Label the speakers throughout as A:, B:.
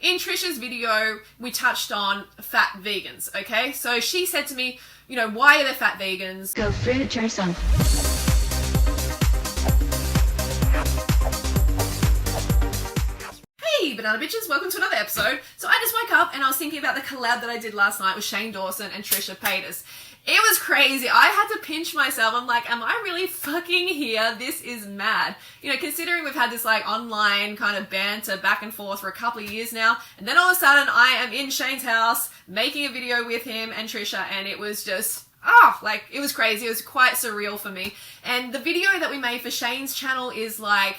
A: in Trisha's video, we touched on fat vegans, okay? So she said to me, you know, why are there fat vegans?
B: Go fruit yourself.
A: Hey, banana bitches, welcome to another episode. So I just woke up and I was thinking about the collab that I did last night with Shane Dawson and Trisha Paytas. It was crazy. I had to pinch myself. I'm like, am I really fucking here? This is mad. You know, considering we've had this like online kind of banter back and forth for a couple of years now, and then all of a sudden I am in Shane's house making a video with him and Trisha, and it was just, like, it was crazy. It was quite surreal for me. And the video that we made for Shane's channel is like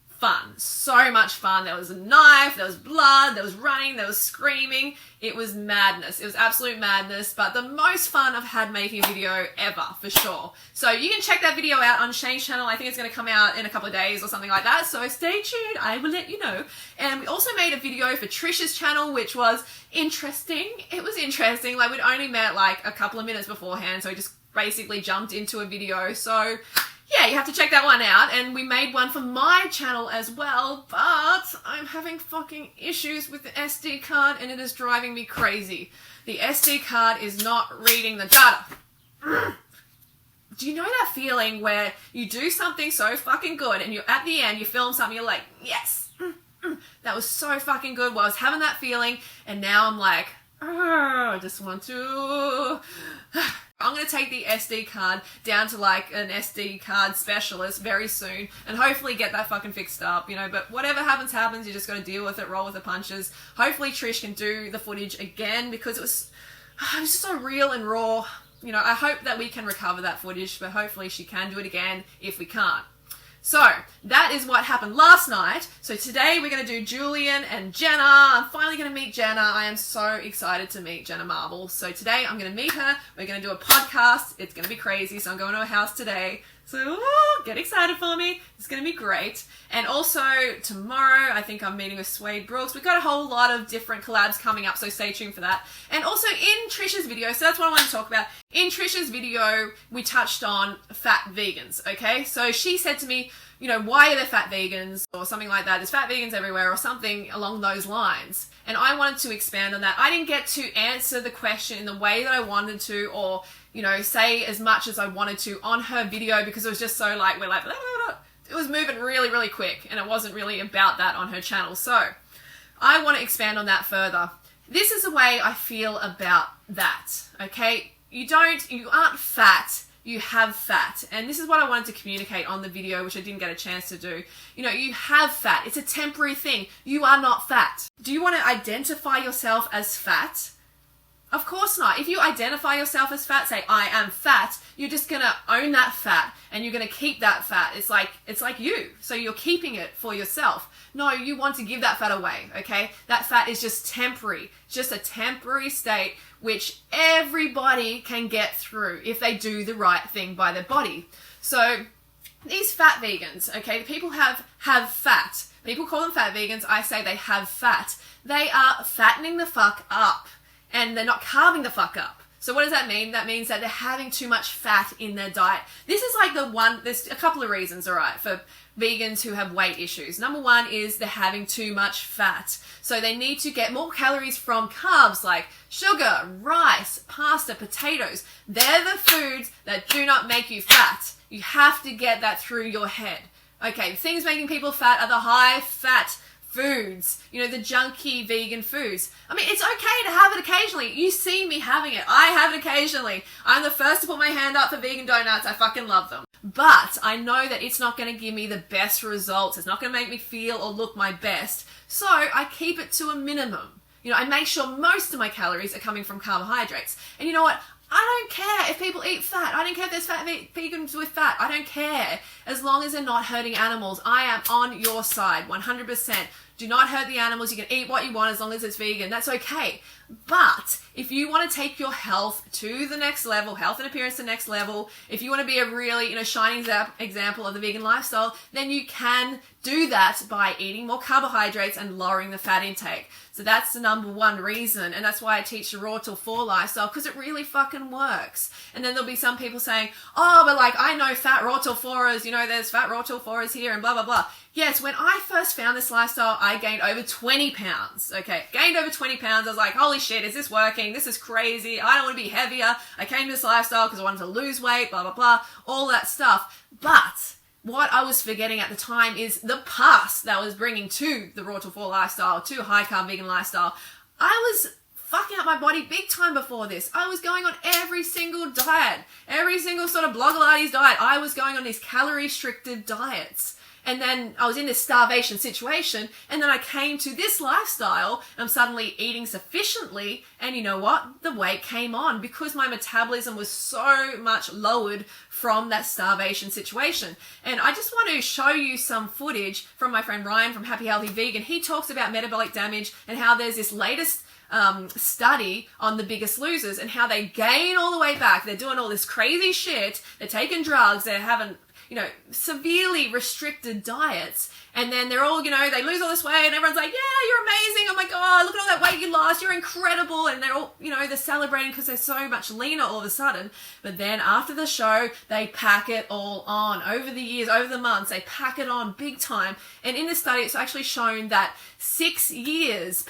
A: fun. So much fun. There was a knife, there was blood, there was running, there was screaming. It was madness. It was absolute madness, but the most fun I've had making a video ever, for sure. So you can check that video out on Shane's channel. I think it's going to come out in a couple of days or something like that, so stay tuned. I will let you know. And we also made a video for Trisha's channel, which was interesting. It was interesting. Like, we'd only met like a couple of minutes beforehand, so we just basically jumped into a video. So yeah, you have to check that one out. And we made one for my channel as well, but I'm having fucking issues with the SD card and it is driving me crazy. The SD card is not reading the data. Do you know that feeling where you do something so fucking good and you're at the end, you film something, you're like, yes, that was so fucking good. Well, I was having that feeling and now I'm like, I just want to... I'm going to take the SD card down to like an SD card specialist very soon and hopefully get that fucking fixed up, you know, but whatever happens, happens. You just got to deal with it, roll with the punches. Hopefully Trish can do the footage again because it was just so real and raw. You know, I hope that we can recover that footage, but hopefully she can do it again if we can't. So that is what happened last night. So today we're going to do Julian and Jenna. I'm finally going to meet Jenna. I am so excited to meet Jenna Marble. So today I'm going to meet her. We're going to do a podcast. It's going to be crazy. So I'm going to her house today. So get excited for me. It's going to be great. And also tomorrow I think I'm meeting with Suede Brooks. We've got a whole lot of different collabs coming up, so stay tuned for that. And also in Trisha's video, so that's what I want to talk about. In Trisha's video, we touched on fat vegans, okay? So she said to me, you know, why are there fat vegans or something like that? There's fat vegans everywhere or something along those lines. And I wanted to expand on that. I didn't get to answer the question in the way that I wanted to or, you know, say as much as I wanted to on her video because it was just so like, we're like, blah, blah, blah. It was moving really, really quick and it wasn't really about that on her channel. So I want to expand on that further. This is the way I feel about that, okay? You aren't fat, you have fat. And this is what I wanted to communicate on the video, which I didn't get a chance to do. You know, you have fat. It's a temporary thing. You are not fat. Do you want to identify yourself as fat? Of course not. If you identify yourself as fat, say, I am fat, you're just going to own that fat and you're going to keep that fat. It's like you. So you're keeping it for yourself. No, you want to give that fat away, okay? That fat is just temporary. Just a temporary state which everybody can get through if they do the right thing by their body. So these fat vegans, okay, the people have fat. People call them fat vegans. I say they have fat. They are fattening the fuck up. And they're not carving the fuck up. So what does that mean? That means that they're having too much fat in their diet. This is like there's a couple of reasons, all right, for vegans who have weight issues. Number one is they're having too much fat. So they need to get more calories from carbs like sugar, rice, pasta, potatoes. They're the foods that do not make you fat. You have to get that through your head. Okay, things making people fat are the high fat foods, you know, the junky vegan foods. I mean, it's okay to have it occasionally. You see me having it. I have it occasionally. I'm the first to put my hand up for vegan donuts. I fucking love them. But I know that it's not going to give me the best results. It's not going to make me feel or look my best. So I keep it to a minimum. You know, I make sure most of my calories are coming from carbohydrates. And you know what? I don't care if people eat fat. I don't care if there's fat vegans with fat. I don't care. As long as they're not hurting animals. I am on your side, 100%. Do not hurt the animals. You can eat what you want as long as it's vegan. That's okay. But if you want to take your health to the next level, health and appearance to the next level, if you want to be a really, shining example of the vegan lifestyle, then you can do that by eating more carbohydrates and lowering the fat intake. So that's the number one reason, and that's why I teach the raw till 4 lifestyle, because it really fucking works. And then there'll be some people saying, oh, but like, I know fat raw till 4ers, you know, there's fat raw till 4ers here and blah, blah, blah. Yes, when I first found this lifestyle, I gained over 20 pounds. Okay, gained over 20 pounds. I was like, holy shit, is this working? This is crazy. I don't want to be heavier. I came to this lifestyle because I wanted to lose weight, blah, blah, blah, all that stuff. But what I was forgetting at the time is the past that I was bringing to the raw till 4 lifestyle, to high carb vegan lifestyle. I was fucking up my body big time before this. I was going on every single diet, every single sort of Blogilates diet. I was going on these calorie restricted diets. And then I was in this starvation situation, and then I came to this lifestyle, and I'm suddenly eating sufficiently, and you know what? The weight came on because my metabolism was so much lowered from that starvation situation. And I just want to show you some footage from my friend Ryan from Happy Healthy Vegan. He talks about metabolic damage and how there's this latest study on the Biggest Losers and how they gain all the way back. They're doing all this crazy shit. They're taking drugs. They're having, you know, severely restricted diets, and then they're all, you know, they lose all this weight and everyone's like, yeah, you're amazing, oh my god, look at all that weight you lost, you're incredible, and they're all, you know, they're celebrating because they're so much leaner all of a sudden. But then after the show, they pack it all on. Over the years, over the months, they pack it on big time. And in this study, it's actually shown that 6 years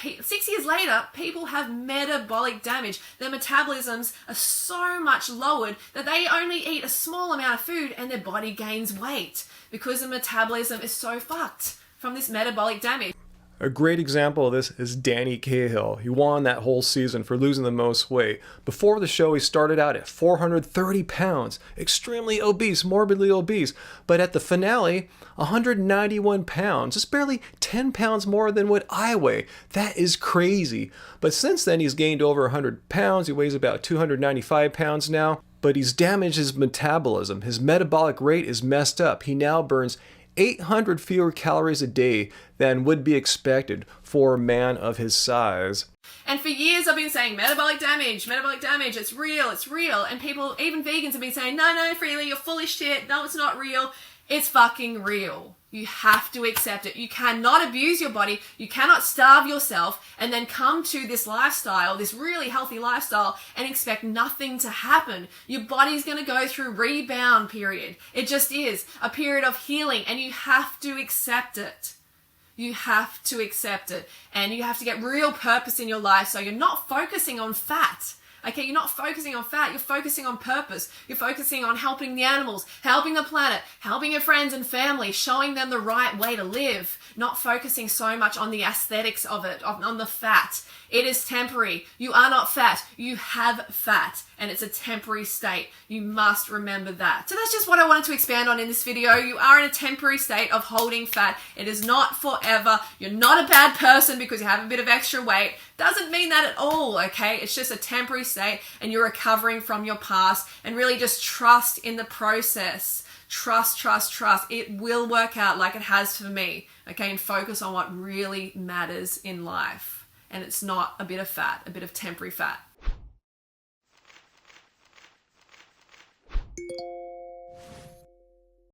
A: later, people have metabolic damage. Their metabolisms are so much lowered that they only eat a small amount of food and their body gains weight because the metabolism is so fucked from this metabolic damage.
B: A great example of this is Danny Cahill. He won that whole season for losing the most weight. Before the show, he started out at 430 pounds, extremely obese, morbidly obese. But at the finale, 191 pounds, just barely 10 pounds more than what I weigh. That is crazy. But since then, he's gained over 100 pounds. He weighs about 295 pounds now. But he's damaged his metabolism. His metabolic rate is messed up. He now burns 800 fewer calories a day than would be expected for a man of his size.
A: And for years I've been saying metabolic damage, it's real. And people, even vegans, have been saying, no, Freely, you're full of shit. No, it's not real. It's fucking real. You have to accept it. You cannot abuse your body. You cannot starve yourself and then come to this lifestyle, this really healthy lifestyle, and expect nothing to happen. Your body's going to go through rebound period. It just is a period of healing, and you have to accept it. You have to accept it. And you have to get real purpose in your life so you're not focusing on fat. Okay, you're not focusing on fat, you're focusing on purpose. You're focusing on helping the animals, helping the planet, helping your friends and family, showing them the right way to live, not focusing so much on the aesthetics of it, on the fat. It is temporary. You are not fat. You have fat, and it's a temporary state. You must remember that. So that's just what I wanted to expand on in this video. You are in a temporary state of holding fat. It is not forever. You're not a bad person because you have a bit of extra weight. Doesn't mean that at all, okay? It's just a temporary state, and you're recovering from your past, and really just trust in the process. Trust. It will work out like it has for me, okay? And focus on what really matters in life. And it's not a bit of fat, a bit of temporary fat.